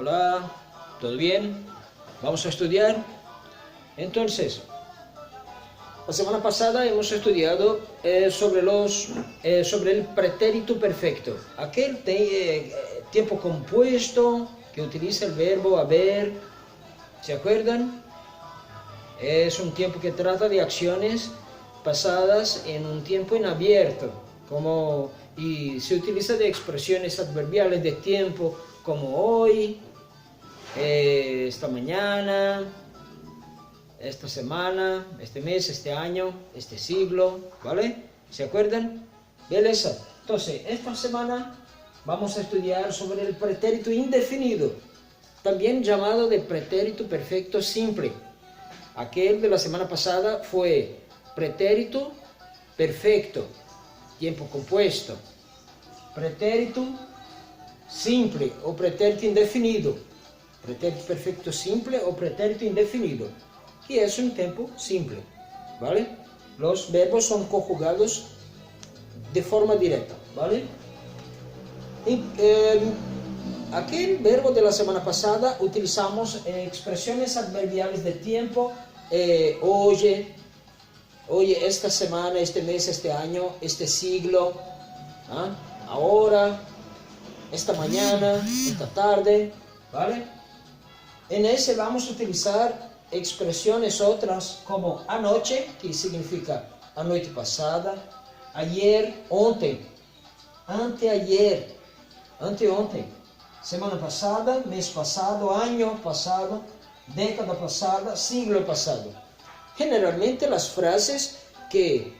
Hola, ¿todo bien? ¿Vamos a estudiar? Entonces, la semana pasada hemos estudiado sobre el pretérito perfecto, aquel tiempo compuesto que utiliza el verbo haber. ¿Se acuerdan? Es un tiempo que trata de acciones pasadas en un tiempo inabierto, y se utiliza de expresiones adverbiales de tiempo como hoy, esta mañana, esta semana, este mes, este año, este siglo, ¿vale? ¿Se acuerdan? Beleza. Entonces, esta semana vamos a estudiar sobre el pretérito indefinido, también llamado de pretérito perfecto simple. Aquel de la semana pasada fue pretérito perfecto, tiempo compuesto, pretérito simple o pretérito indefinido, pretérito perfecto simple o pretérito indefinido, que es un tiempo simple, ¿vale? Los verbos son conjugados de forma directa, ¿vale? Aquel verbo de la semana pasada utilizamos expresiones adverbiales de tiempo, oye, esta semana, este mes, este año, este siglo, ahora, esta mañana, esta tarde, ¿vale? En ese vamos a utilizar expresiones otras como anoche, que significa a noite passada, ayer, ontem, anteayer, anteontem, semana passada, mês passado, año passado, década passada, siglo passado. Generalmente las frases que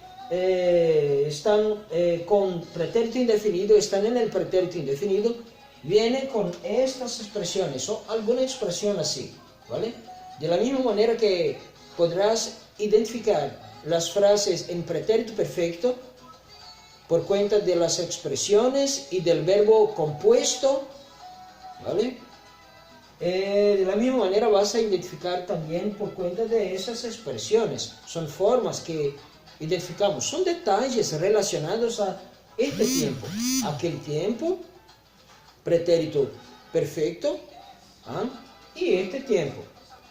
están con pretérito indefinido, están en el pretérito indefinido, vienen con estas expresiones o alguna expresión así, ¿vale? De la misma manera que podrás identificar las frases en pretérito perfecto por cuenta de las expresiones y del verbo compuesto, ¿vale? De la misma manera vas a identificar también por cuenta de esas expresiones. Son formas que identificamos, son detalles relacionados a este tiempo, aquel tiempo, pretérito perfecto, y este tiempo.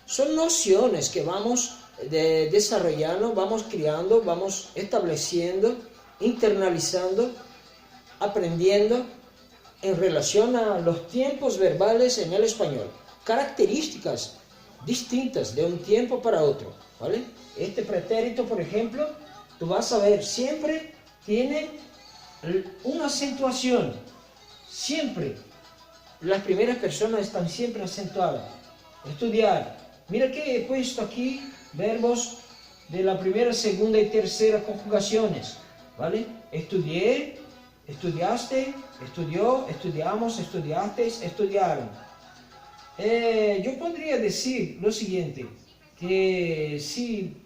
Son nociones que vamos desarrollando, vamos creando, vamos estableciendo, internalizando, aprendiendo en relación a los tiempos verbales en el español. Características distintas de un tiempo para otro, ¿vale? Este pretérito, por ejemplo, tú vas a ver, siempre tiene una acentuación. Siempre. Las primeras personas están siempre acentuadas. Estudiar. Mira que he puesto aquí verbos de la primera, segunda y tercera conjugaciones, ¿vale? Estudié, estudiaste, estudió, estudiamos, estudiasteis, estudiaron. Yo podría decir lo siguiente, que si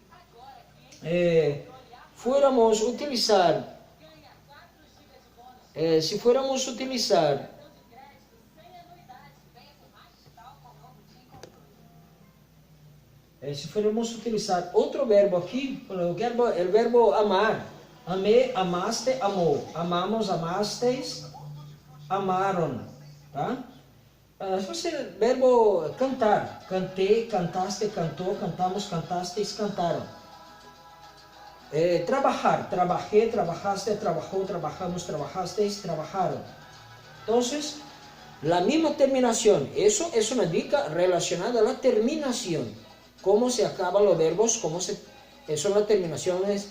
fuéramos a utilizar otro verbo aquí, el verbo amar. Amé, amaste, amou. Amamos, amasteis, amaron. Tá? El verbo cantar. Cantei, cantaste, cantou, cantamos, cantasteis, cantaron. Trabajar. Trabajé, trabajaste, trabajó, trabajamos, trabajasteis, trabajaron. Entonces, la misma terminación. Eso es una dica relacionada a la terminación. Cómo se acaban los verbos, son las terminaciones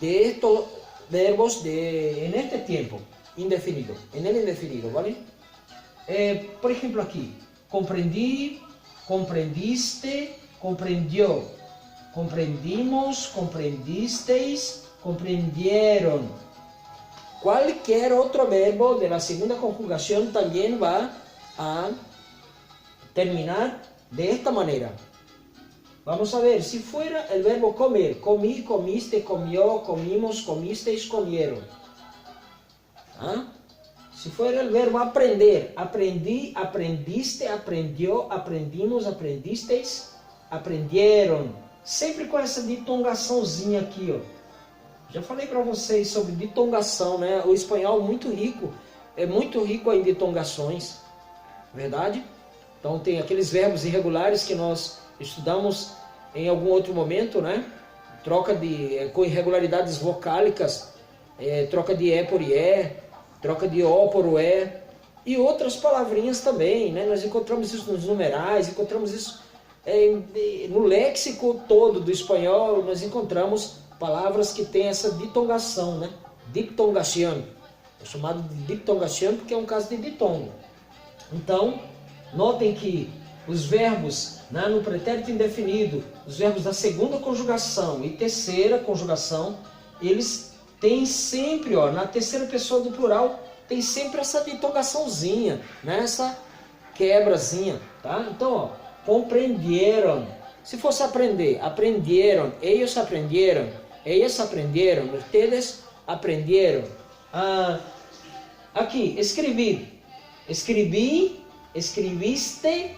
de estos verbos en este tiempo indefinido, en el indefinido, ¿vale? Por ejemplo aquí, comprendí, comprendiste, comprendió, comprendimos, comprendisteis, comprendieron. Cualquier otro verbo de la segunda conjugación también va a terminar de esta manera. Vamos a ver, si fuera el verbo comer, comí, comiste, comió, comimos, comisteis, comieron. Si fuera el verbo aprender, aprendí, aprendiste, aprendió, aprendimos, aprendisteis, aprendieron. Sempre com essa ditongaçãozinha aqui, ó. Já falei para vocês sobre ditongação, né? O espanhol é muito rico em ditongações, verdade? Então tem aqueles verbos irregulares que nós estudamos em algum outro momento, né? Troca com irregularidades vocálicas, troca de é por é, troca de ó por é, e outras palavrinhas também, né? Nós encontramos isso nos numerais, encontramos isso no léxico todo do espanhol, nós encontramos palavras que têm essa ditongação, né? Diptongação. É chamado de diptongação porque é um caso de ditongo. Então, notem que os verbos, né, no pretérito indefinido, os verbos da segunda conjugação e terceira conjugação, eles têm sempre, ó, na terceira pessoa do plural, tem sempre essa ditongaçãozinha, né, essa quebrazinha, tá? Então, ó, compreenderam. Se fosse aprender, aprenderam, ellos aprendieron, ellas aprendieron, ustedes aprenderam. Aqui, escrever. Escrevi, escreviste,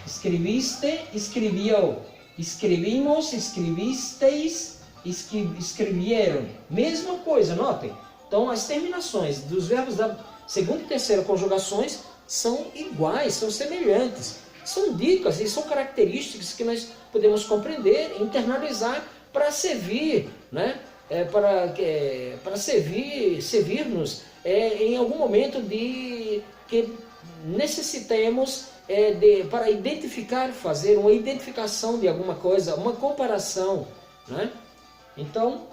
escreviste, escrevió. Escrevimos, escrevisteis, escrevieram. Mesma coisa, notem. Então, as terminações dos verbos da segunda e terceira conjugações são iguais, são semelhantes. São dicas e são características que nós podemos compreender, internalizar para servir, né? Para servir-nos em algum momento que necessitemos para identificar, fazer uma identificação de alguma coisa, uma comparação, né? Então,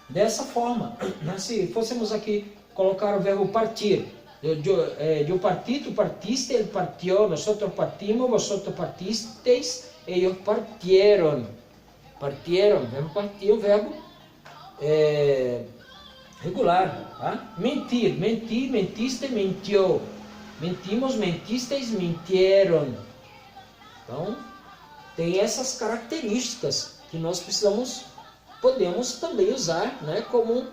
dessa forma, né? Se fôssemos aqui colocar o verbo partir, eu parti, tu partiste, ele partió, nosotros partimos, vosotros partisteis, ellos partieron. Partieron, verbo partir, o verbo regular, tá? Mentir, menti, mentiste, mentiu. Mentimos, mentisteis, mintieron. Então, tem essas características que nós podemos também usar, né, como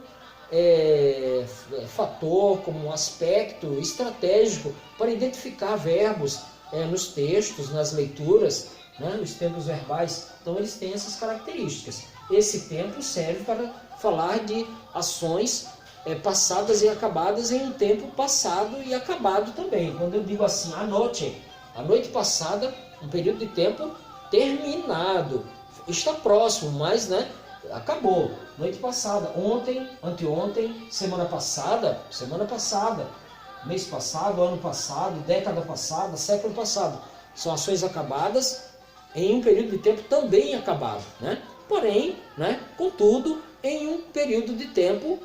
fator, como um aspecto estratégico para identificar verbos nos textos, nas leituras, né, nos tempos verbais. Então eles têm essas características. Esse tempo serve para falar de ações passadas e acabadas em um tempo passado e acabado também. Quando eu digo assim, a noite passada, um período de tempo terminado, está próximo, mas, né, acabou. Noite passada, ontem, anteontem, semana passada, mês passado, ano passado, década passada, século passado. São ações acabadas em um período de tempo também acabado, né? Porém, né, contudo, em um período de tempo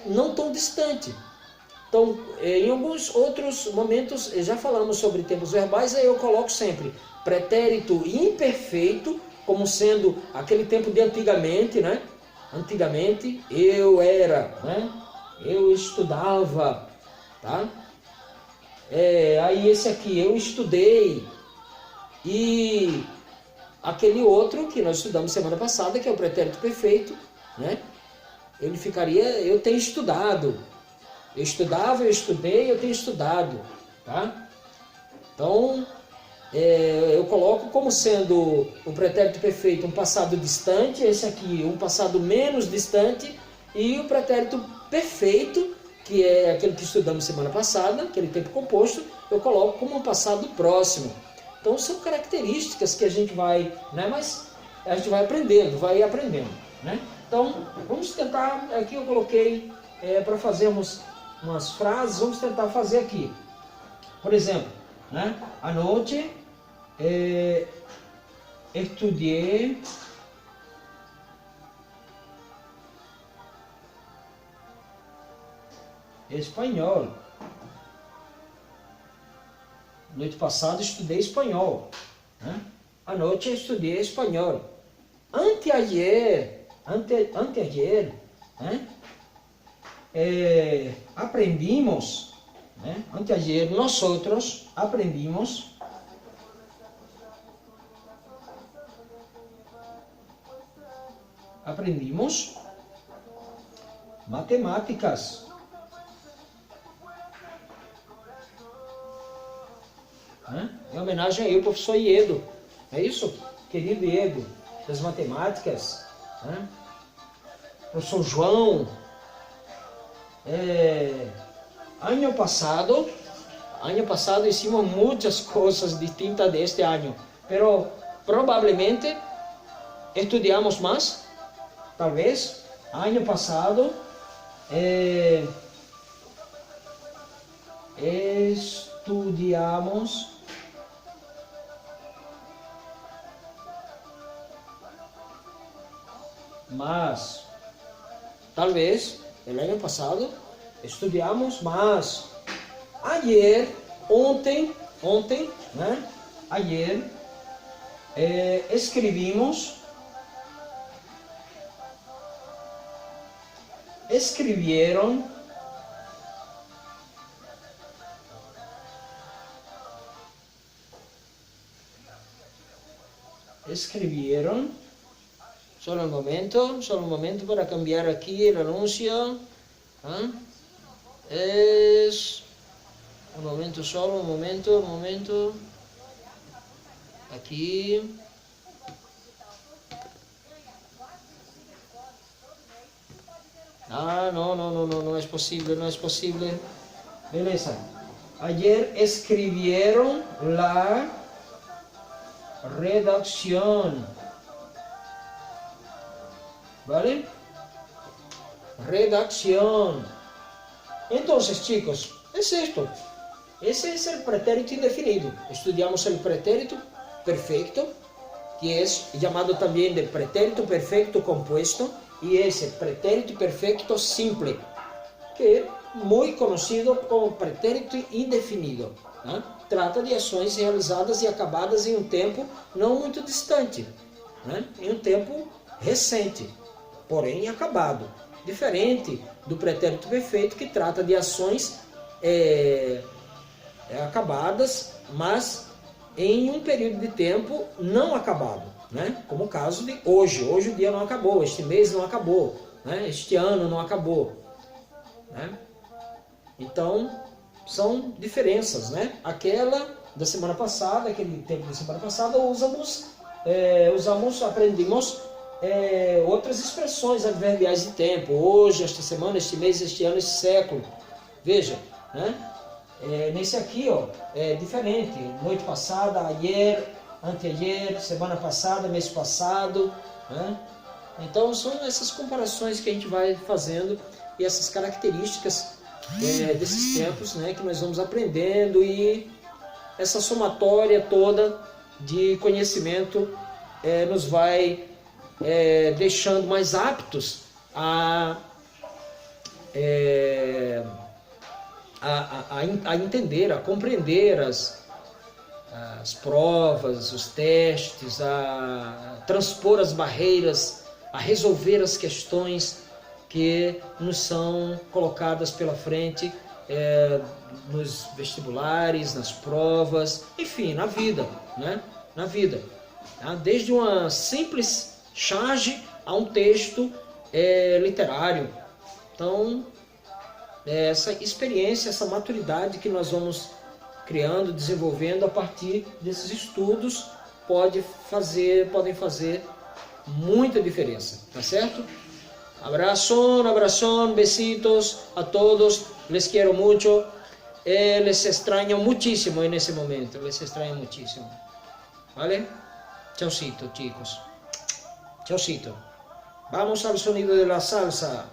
não tão distante. Então, em alguns outros momentos, já falamos sobre tempos verbais, aí eu coloco sempre pretérito imperfeito, como sendo aquele tempo de antigamente, né? Antigamente, eu era, né? Eu estudava, tá? Aí esse aqui, eu estudei. E aquele outro que nós estudamos semana passada, que é o pretérito perfeito, né? Ele ficaria, eu tenho estudado. Eu estudava, eu estudei, eu tenho estudado, tá? Então, eu coloco como sendo o pretérito perfeito um passado distante, esse aqui um passado menos distante, e o pretérito perfeito, que é aquele que estudamos semana passada, aquele tempo composto, eu coloco como um passado próximo. Então são características que a gente vai, né, mas a gente vai aprendendo, né? Então vamos tentar, aqui eu coloquei para fazermos umas frases, vamos tentar fazer aqui. Por exemplo, né? Anoche estudei espanhol. Noite passada estudei espanhol, né? À noite estudei espanhol. Anteayer, né? Aprendimos, né? Anteayer nosotros aprendimos matemáticas. Em homenagem aí ao professor Iedo, é isso? Querido Iedo, das matemáticas, né? Professor João. Ano passado Año pasado hicimos muchas cosas distintas de este año, pero probablemente estudiamos más, tal vez. Año pasado estudiamos más. Tal vez el año pasado estudiamos más. Ayer, ontem, né? Ayer escrevieron solo un momento para cambiar aquí el anuncio. Es un momento solo, un momento. Aquí. No es posible. Beleza. Ayer escribieron la redacción. ¿Vale? Redacción. Entonces, chicos, es esto. Ese es el pretérito indefinido. Estudiamos el pretérito perfecto, que es llamado también de pretérito perfecto compuesto, y ese pretérito perfecto simple, que es muy conocido como pretérito indefinido, né? Trata de ações realizadas e acabadas em um tempo não muito distante, né? Em um tempo recente, porém acabado. Diferente do pretérito perfeito, que trata de ações acabadas, mas em um período de tempo não acabado, né? Como o caso de hoje. Hoje o dia não acabou, este mês não acabou, né? Este ano não acabou, né? Então, são diferenças, né? Aquela da semana passada, aquele tempo da semana passada, aprendimos outras expressões adverbiais de tempo. Hoje, esta semana, este mês, este ano, este século. Veja, né? Nesse aqui, ó, é diferente. Noite passada, ayer, anteayer, semana passada, mês passado, né? Então, são essas comparações que a gente vai fazendo e essas características desses tempos, né, que nós vamos aprendendo, e essa somatória toda de conhecimento nos vai deixando mais aptos a entender, a compreender as provas, os testes, a transpor as barreiras, a resolver as questões que nos são colocadas pela frente nos vestibulares, nas provas, enfim, na vida, né? Na vida. Tá? Desde uma simples charge a um texto literário. Então, essa experiência, essa maturidade que nós vamos criando, desenvolvendo a partir desses estudos, podem fazer muita diferença, tá certo? Abrazón, besitos a todos, les quiero mucho, les extraño muchísimo en ese momento, ¿vale? Chaucito, chicos, chaucito. Vamos al sonido de la salsa.